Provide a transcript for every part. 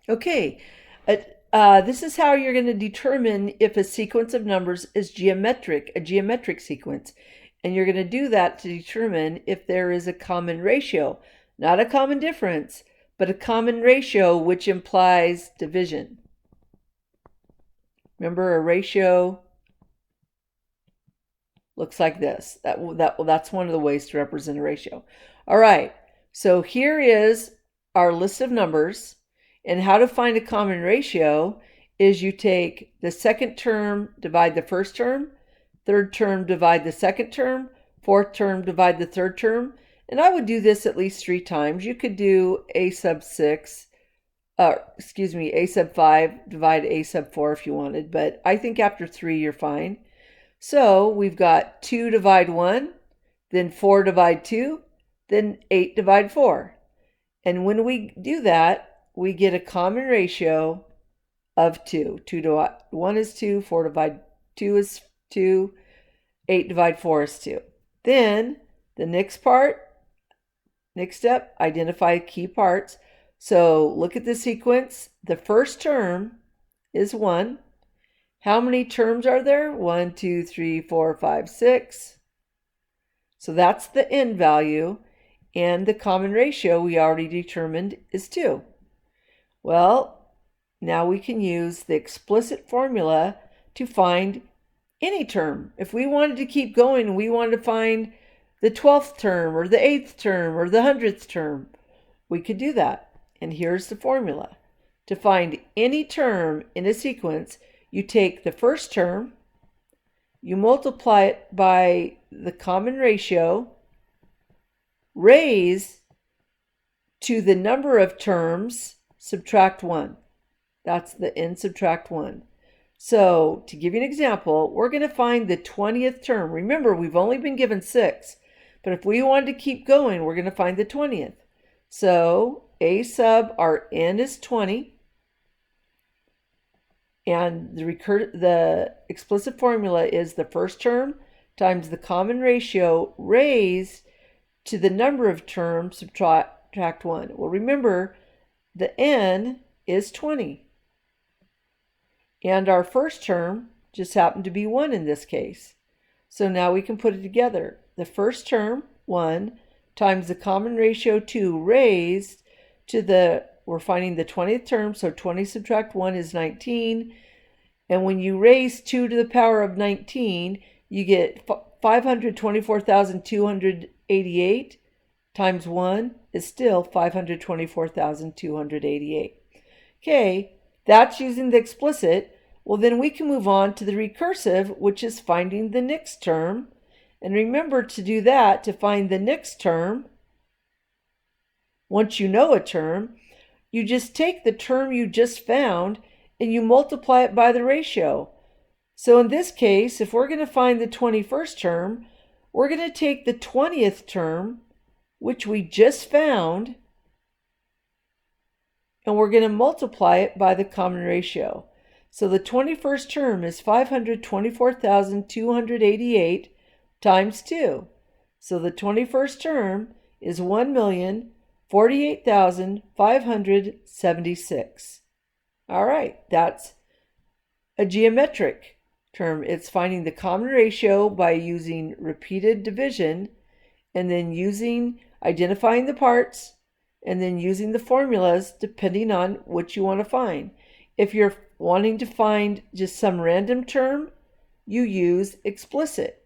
Okay, this is how you're going to determine if a sequence of numbers is a geometric sequence. And you're going to do that to determine if there is a common ratio, not a common difference, but a common ratio which implies division. Remember, a ratio looks like this. That's one of the ways to represent a ratio. All right, so here is our list of numbers. And how to find a common ratio is you take the second term, divide the first term, third term, divide the second term, fourth term, divide the third term. And I would do this at least 3 times. You could do a sub 6, a sub 5, divide a sub 4 if you wanted. But I think after 3, you're fine. So we've got 2 divide 1, then 4 divide 2, then 8 divide 4. And when we do that, we get a common ratio of 2. 1 is 2, 4 divide 2 is 2, 8 divide 4 is 2. Then the next step, identify key parts. So look at the sequence. The first term is 1. How many terms are there? 1, 2, 3, 4, 5, 6. So that's the end value. And the common ratio we already determined is 2. Well, now we can use the explicit formula to find any term. If we wanted to keep going and we wanted to find the 12th term or the 8th term or the 100th term, we could do that. And here's the formula. To find any term in a sequence, you take the first term, you multiply it by the common ratio, raise to the number of terms, subtract 1. That's the n subtract 1. So to give you an example, we're going to find the 20th term. Remember, we've only been given 6, but if we wanted to keep going, we're going to find the 20th. So a sub, our n is 20, and the explicit formula is the first term times the common ratio raised to the number of terms, subtract 1. Well, remember, the n is 20. And our first term just happened to be 1 in this case. So now we can put it together. The first term, 1, times the common ratio 2 raised to we're finding the 20th term, so 20 subtract 1 is 19. And when you raise 2 to the power of 19, you get 524,288 times 1 is still 524,288. Okay, that's using the explicit. Well, then we can move on to the recursive, which is finding the next term. And remember to do that, to find the next term, once you know a term, you just take the term you just found and you multiply it by the ratio. So in this case, if we're going to find the 21st term, we're going to take the 20th term, which we just found, and we're going to multiply it by the common ratio. So the 21st term is 524,288 times 2. So the 21st term is 1,048,576. All right, that's a geometric term. It's finding the common ratio by using repeated division and then identifying the parts and then using the formulas depending on what you want to find. If you're wanting to find just some random term, you use explicit.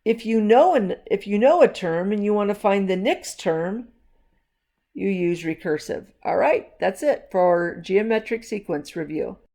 If you know a term and you want to find the next term, you use recursive. All right, that's it for geometric sequence review.